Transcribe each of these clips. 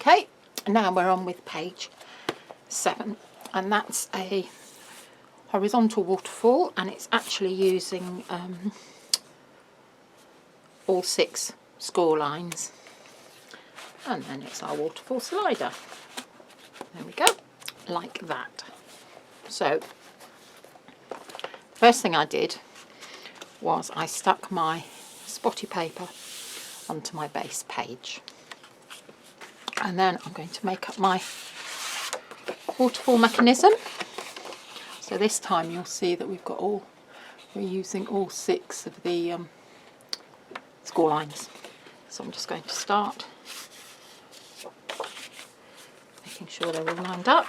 Okay, now we're on with page 7, and that's a horizontal waterfall, and it's actually using all 6 score lines, and then it's our waterfall slider. There we go, like that. So first thing I did was I stuck my spotty paper onto my base page, and then I'm going to make up my waterfall mechanism. So this time you'll see that we're using all 6 of the score lines. So I'm just going to start making sure they're all lined up.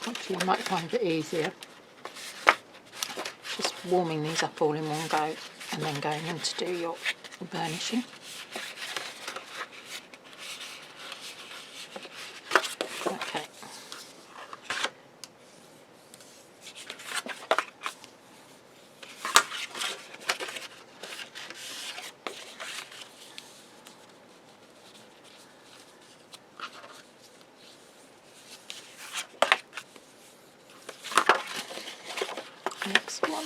Actually, you might find it easier just warming these up all in one go and then going in to do your burnishing. Okay. Next one.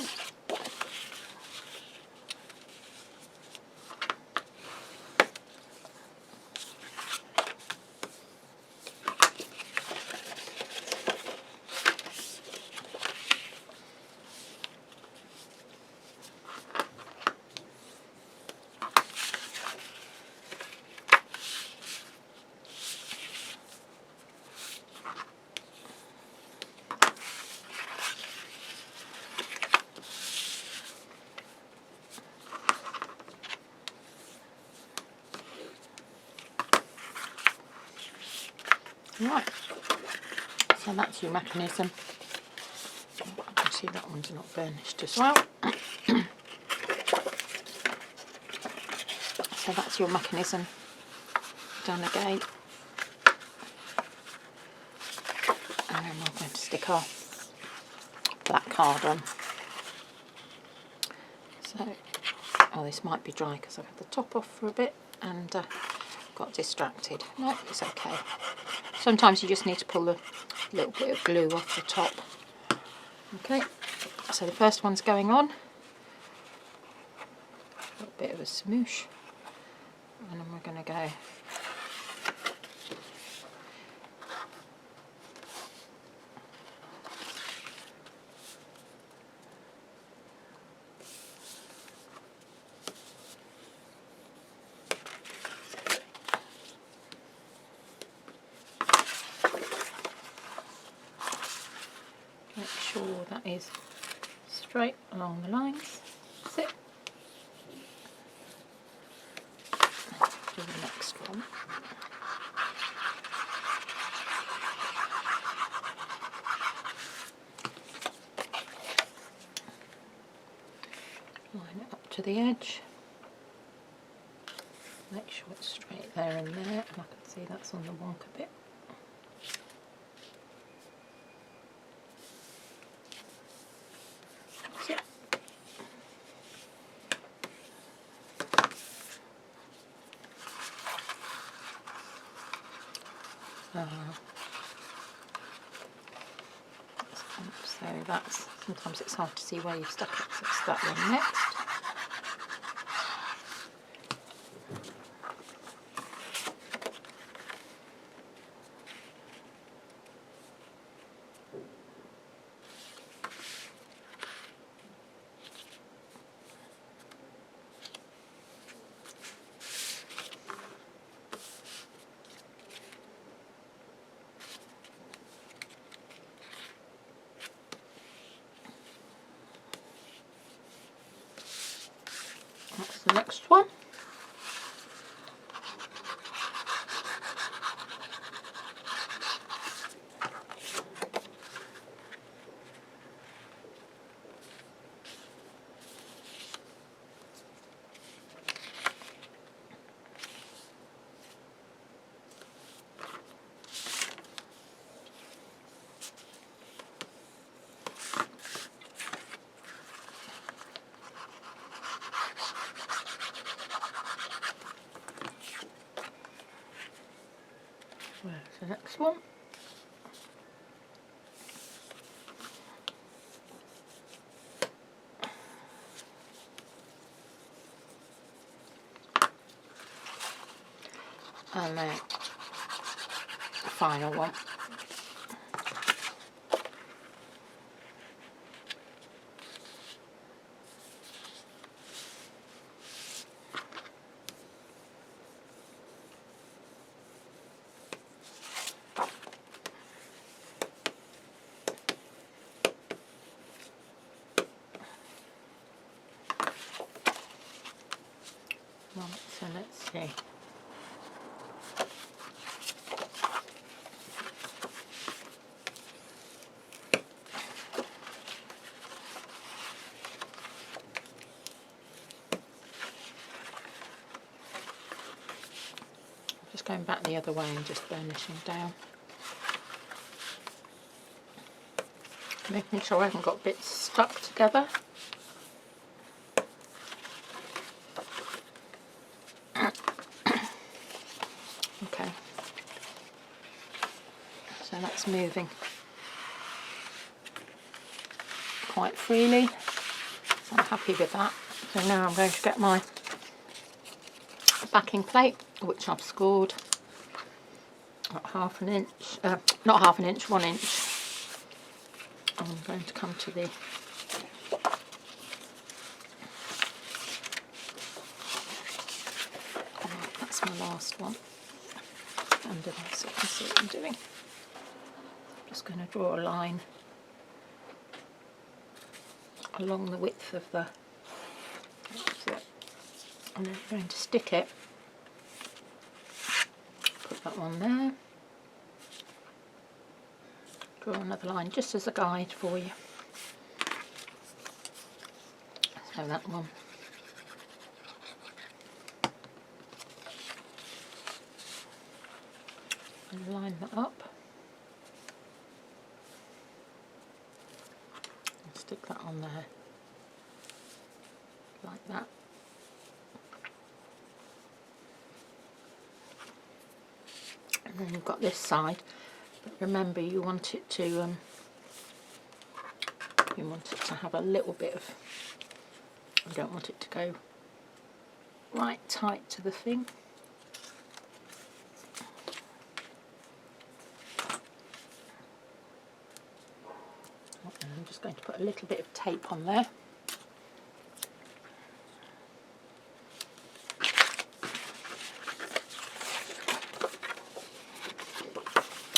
Right, so that's your mechanism. You can see that one's not burnished as well. So that's your mechanism done again. And then we're going to stick our black card on. So, oh, this might be dry because I've had the top off for a bit and got distracted. No, it's okay. Sometimes you just need to pull a little bit of glue off the top. Okay, so the first one's going on. A little bit of a smoosh. And then we're going to go make sure that is straight along the lines. That's it. Do the next one. Line it up to the edge. Make sure it's straight there and there, and I can see that's on the wonk a bit. That's it. So that's, sometimes it's hard to see where you've stuck it, so it's that one next. That's the next one. Where's the next one? And then the final one. Right, so let's see. Just going back the other way and just burnishing down. Making sure I haven't got bits stuck together. Okay. So that's moving quite freely. So I'm happy with that. So now I'm going to get my backing plate, which I've scored at half an inch, not half an inch, 1 inch. I'm going to come to the that's my last one under there so you can see what I'm doing. I'm just going to draw a line along the width of the, and then I'm going to stick it, put that one there, draw another line just as a guide for you. So that one. And line that up. And stick that on there. Like that. And then you've got this side. But remember you want it to have a little bit of, you don't want it to go right tight to the thing. And I'm just going to put a little bit of tape on there.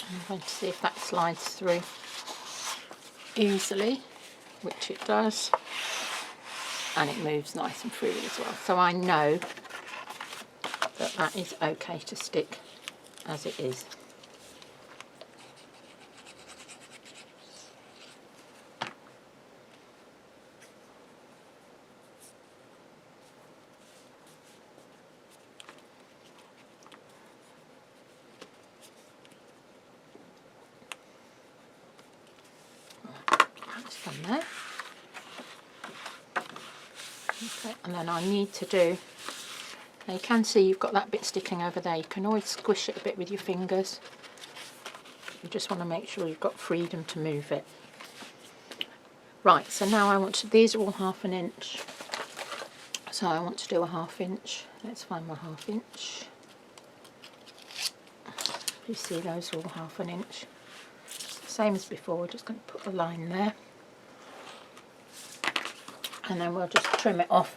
I'm going to see if that slides through easily, which it does, and it moves nice and freely as well. So I know that that is okay to stick as it is. That's done there. Okay, and then I need to do, now you can see you've got that bit sticking over there. You can always squish it a bit with your fingers. You just want to make sure you've got freedom to move it. Right, so now I want to, these are all 1/2 inch. So I want to do a 1/2 inch. Let's find my 1/2 inch. You see those are all 1/2 inch. Same as before, we're just going to put a line there. And then we'll just trim it off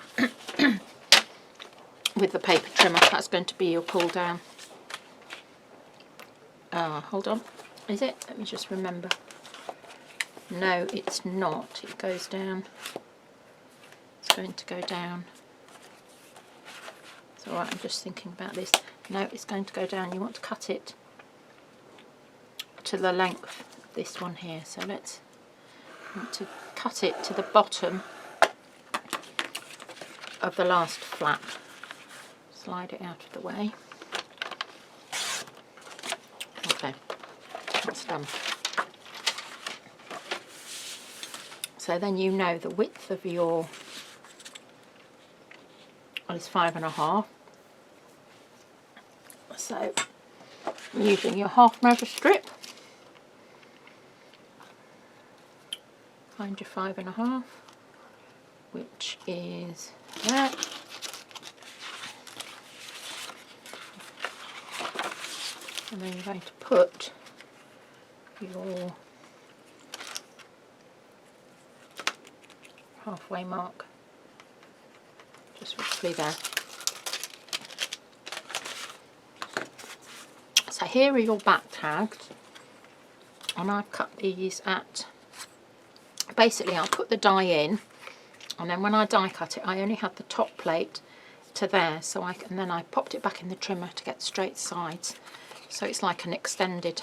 with the paper trimmer. That's going to be your pull down. Hold on, is it? Let me just remember. No, it's not. It goes down. It's going to go down. It's alright, I'm just thinking about this. No, it's going to go down. You want to cut it to the length of this one here. So let's want to cut it to the bottom of the last flap. Slide it out of the way. Okay, that's done. So then you know the width of your, well, it's 5.5. So using your half measure strip. Find your 5.5, which is there. And then you're going to put your halfway mark just roughly there. So here are your back tags, and I've cut these at, basically I'll put the die in, and then when I die cut it I only had the top plate to there, so and then I popped it back in the trimmer to get straight sides, so it's like an extended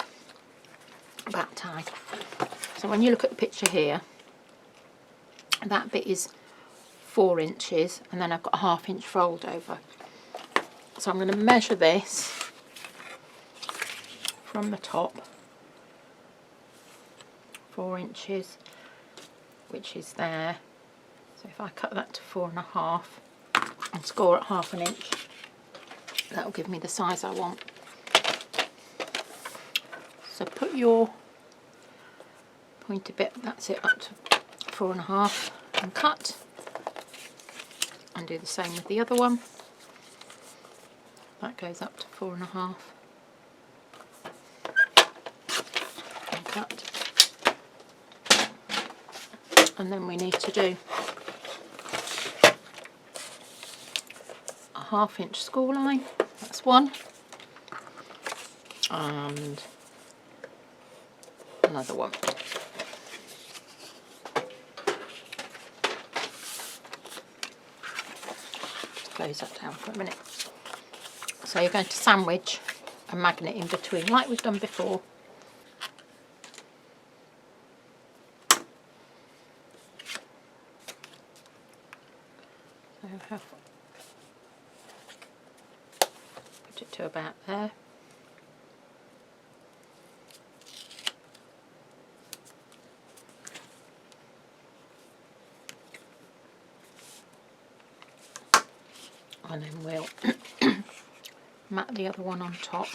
back tag. So when you look at the picture here, that bit is 4 inches, and then I've got a 1/2 inch fold over. So I'm going to measure this from the top, 4 inches, which is there. So if I cut that to 4.5 and score at 1/2 inch, that will give me the size I want. So put your pointy bit, that's it, up to 4.5 and cut, and do the same with the other one. That goes up to 4.5 and cut. And then we need to do a 1/2 inch score line, that's one, and another one. Just close that down for a minute. So you're going to sandwich a magnet in between like we've done before. So put it to about there. And then we'll mat the other one on top.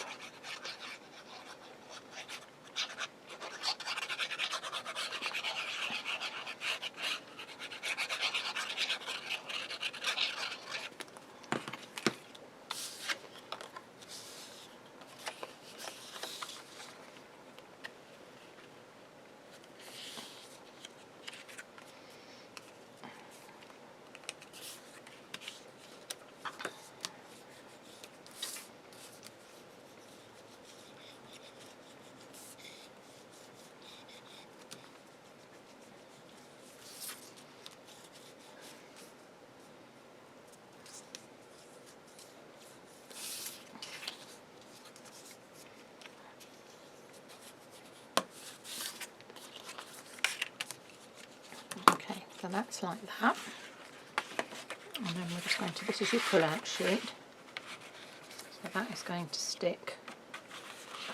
So that's like that, and then we're just going to, this is your pull-out sheet, so that is going to stick,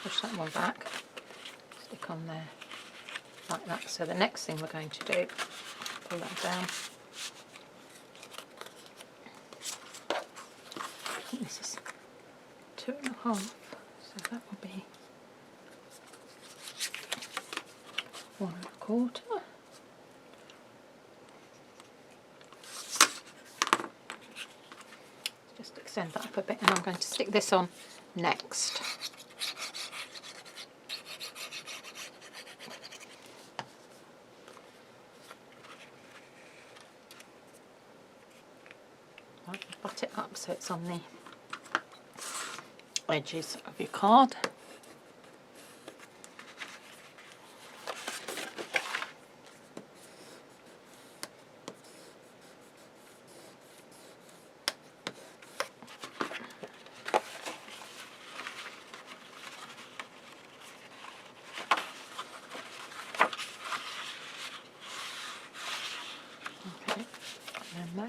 push that one back, stick on there like that. So the next thing we're going to do, pull that down, I think this is 2.5, so that will be 1.25. Extend that up a bit, and I'm going to stick this on next. Right, butt it up so it's on the edges of your card.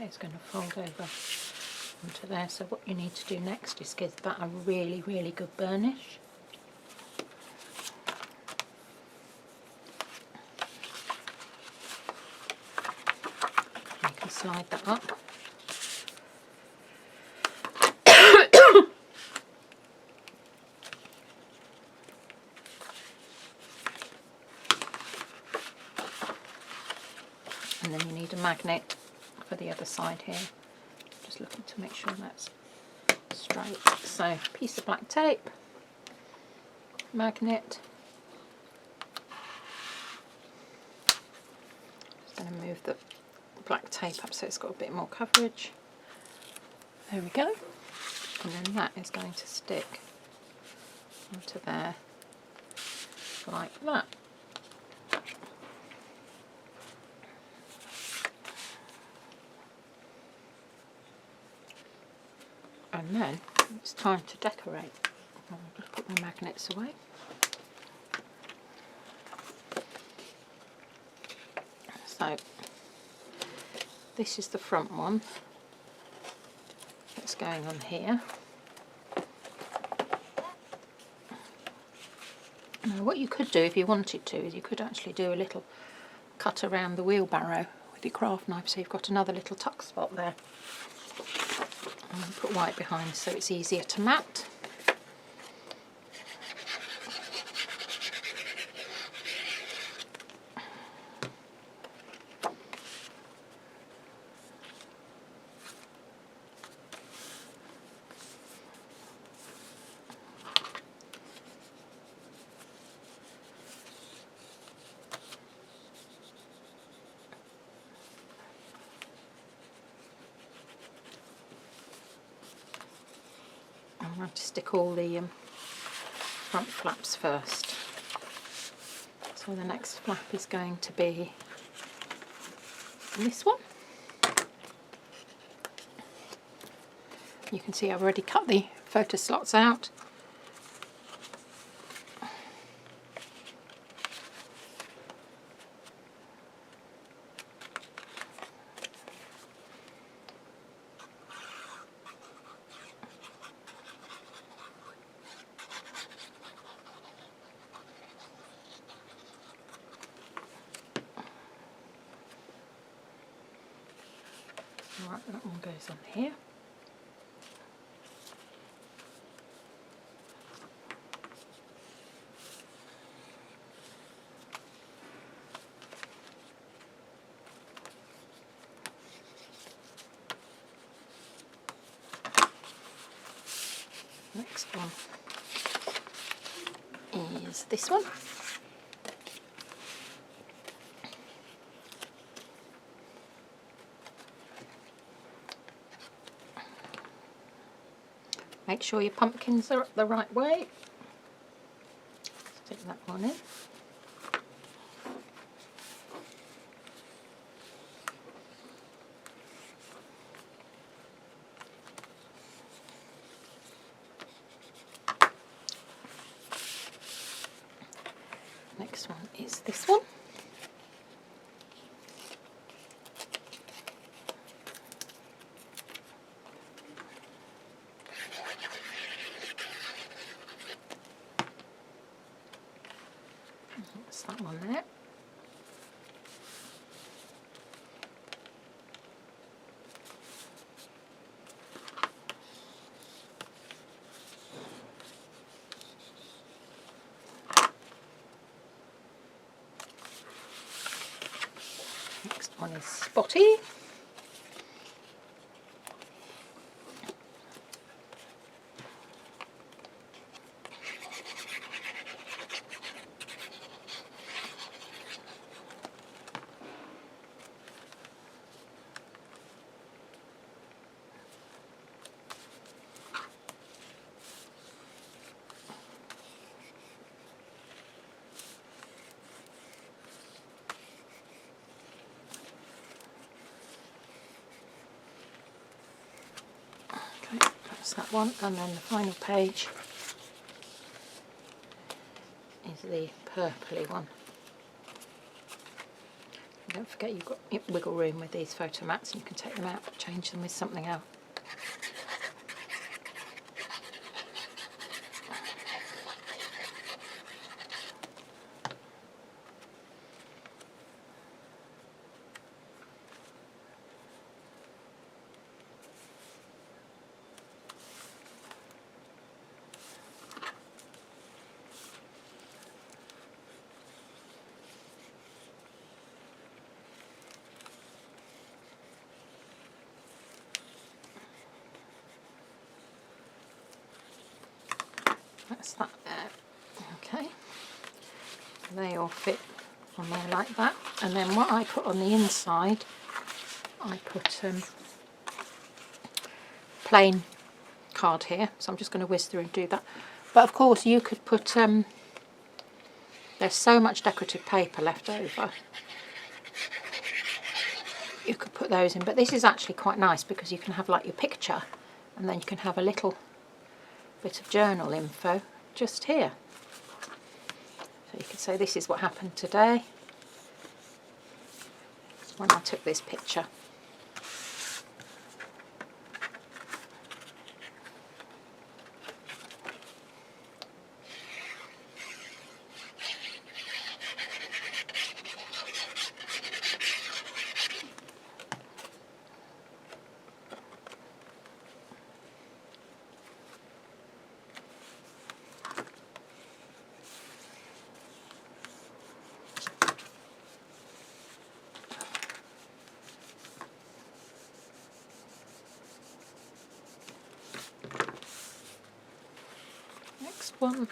Is going to fold over onto there. So what you need to do next is give that a really, really good burnish. You can slide that up. magnet for the other side here. Just looking to make sure that's straight. So piece of black tape, magnet. Just going to move the black tape up so it's got a bit more coverage. There we go. And then that is going to stick onto there like that. And then it's time to decorate. I'm going to put my magnets away. So this is the front one that's going on here. Now what you could do if you wanted to is you could actually do a little cut around the wheelbarrow with your craft knife, so you've got another little tuck spot there. And put white behind so it's easier to mat. I'm going to stick all the front flaps first. So the next flap is going to be this one. You can see I've already cut the photo slots out. Right, that one goes on here. Next one is this one. Make sure your pumpkins are up the right way. Stick that one in. Next one is this one. That's that one there. Next one is Spotty. Okay, that's that one, and then the final page is the purpley one. Don't forget you've got wiggle room with these photo mats, and you can take them out and change them with something else. That's that there. Okay, they all fit on there like that. And then what I put on the inside, I put plain card here, so I'm just going to whiz through and do that. But of course you could put, there's so much decorative paper left over, you could put those in, but this is actually quite nice because you can have like your picture and then you can have a little bit of journal info just here. So you could say this is what happened today when I took this picture. Next one.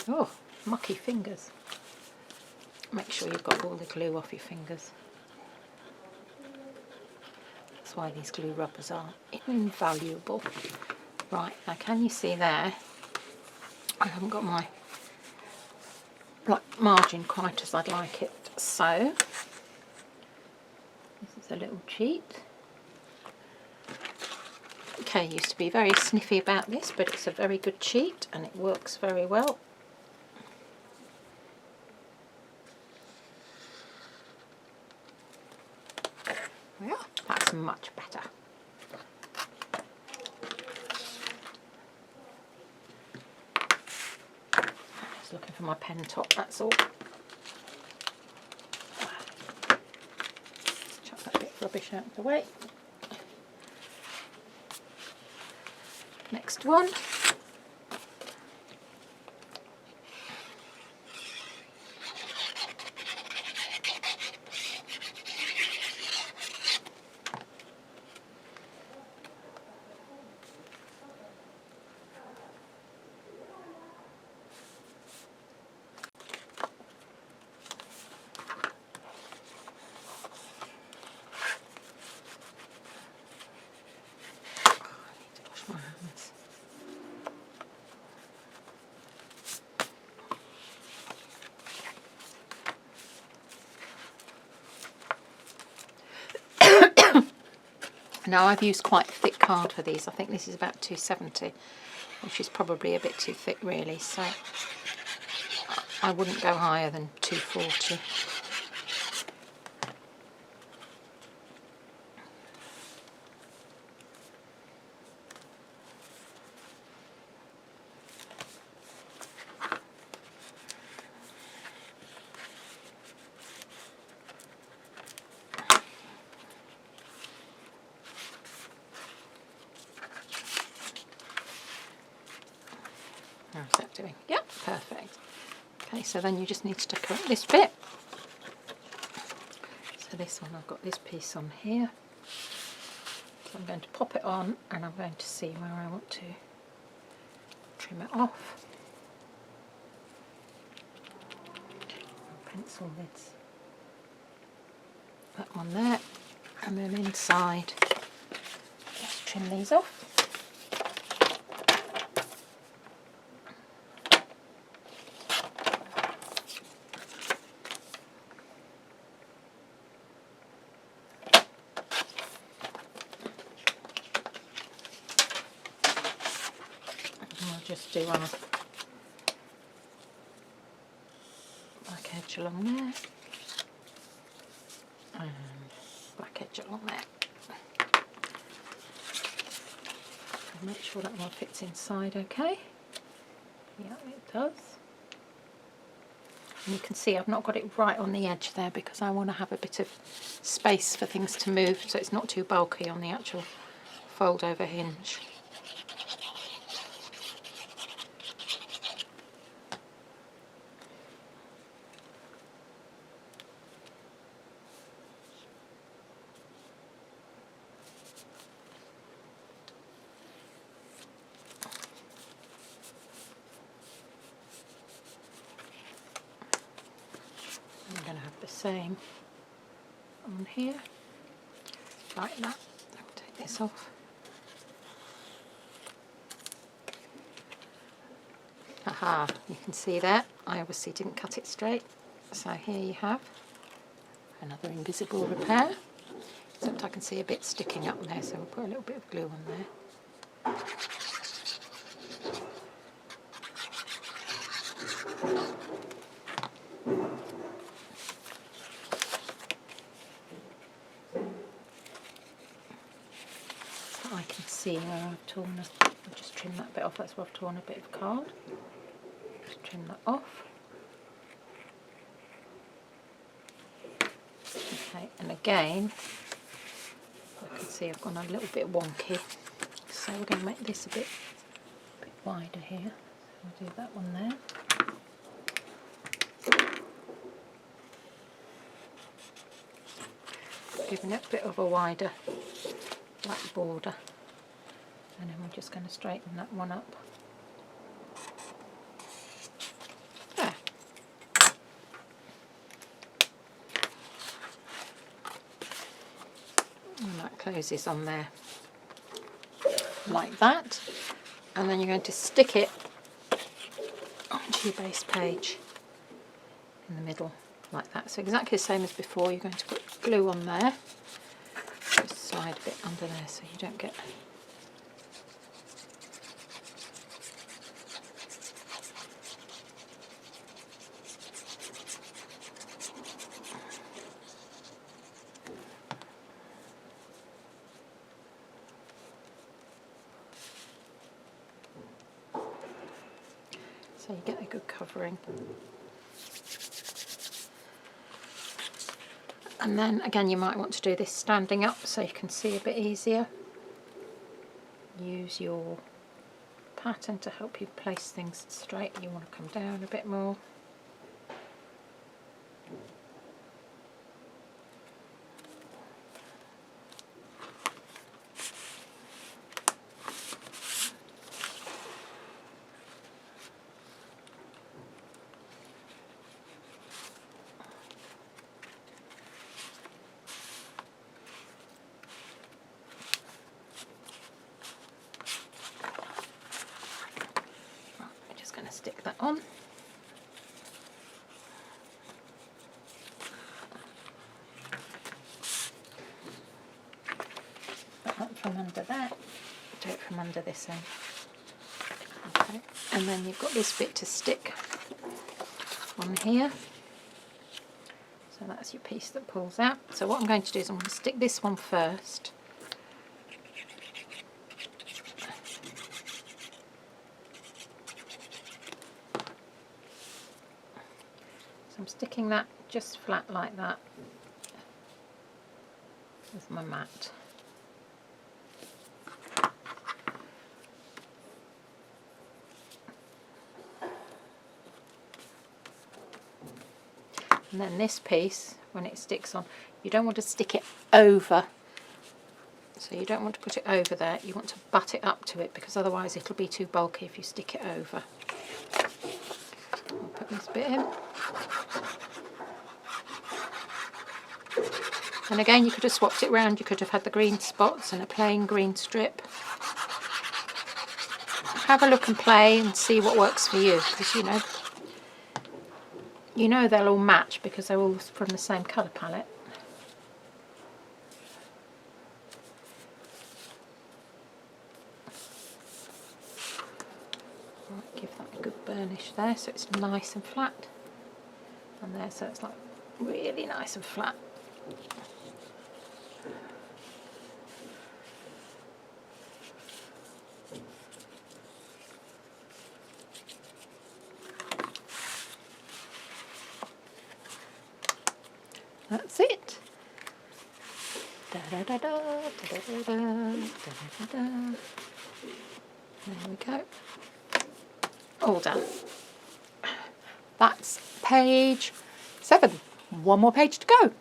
Oh, mucky fingers. Make sure you've got all the glue off your fingers. That's why these glue rubbers are invaluable. Right, now can you see there, I haven't got my margin quite as I'd like it, so this is a little cheat. Okay, used to be very sniffy about this, but it's a very good cheat and it works very well. Yeah, that's much better. Just looking for my pen top, that's all. Chuck that bit of rubbish out of the way. Next one. Now I've used quite thick card for these. I think this is about 270, which is probably a bit too thick really, so I wouldn't go higher than 240. How's that doing? Yep, perfect. Okay, so then you just need to decorate this bit. So this one, I've got this piece on here. So I'm going to pop it on and I'm going to see where I want to trim it off. Pencil lids. That one there. And then inside, let's trim these off. Just do our black edge along there and black edge along there. And make sure that one fits inside okay. Yeah, it does. And you can see I've not got it right on the edge there because I want to have a bit of space for things to move so it's not too bulky on the actual fold over hinge. same on here, like that. I'll take this off. Aha, you can see there, I obviously didn't cut it straight. So here you have another invisible repair, except I can see a bit sticking up there, so we'll put a little bit of glue on there. So I can see where I've torn it. I'll just trim that bit off, that's where I've torn a bit of card. Just trim that off. Okay, and again, I can see I've gone a little bit wonky, so we're going to make this a bit wider here. So we'll do that one there. Giving it a bit of a wider black border, and then we're just going to straighten that one up. There. And that closes on there like that, and then you're going to stick it onto your base page in the middle like that. So exactly the same as before, you're going to put glue on there, just slide a bit under there so you don't get so you get a good covering. And then again, you might want to do this standing up so you can see a bit easier. Use your pattern to help you place things straight. You want to come down a bit more. Stick that on. Put that from under there. Do it from under this end. Okay, and then you've got this bit to stick on here. So that's your piece that pulls out. So what I'm going to do is I'm going to stick this one first. I'm sticking that just flat like that with my mat. And then this piece, when it sticks on, you don't want to stick it over. So you don't want to put it over there, you want to butt it up to it, because otherwise it'll be too bulky if you stick it over. I'll put this bit in. And again, you could have swapped it round. You could have had the green spots and a plain green strip. Have a look and play and see what works for you, because you know they'll all match because they're all from the same colour palette. Right, give that a good burnish there so it's nice and flat. And there, so it's like really nice and flat. That's it. Da da da da da da da da da da. There we go. All done. That's page 7. One more page to go.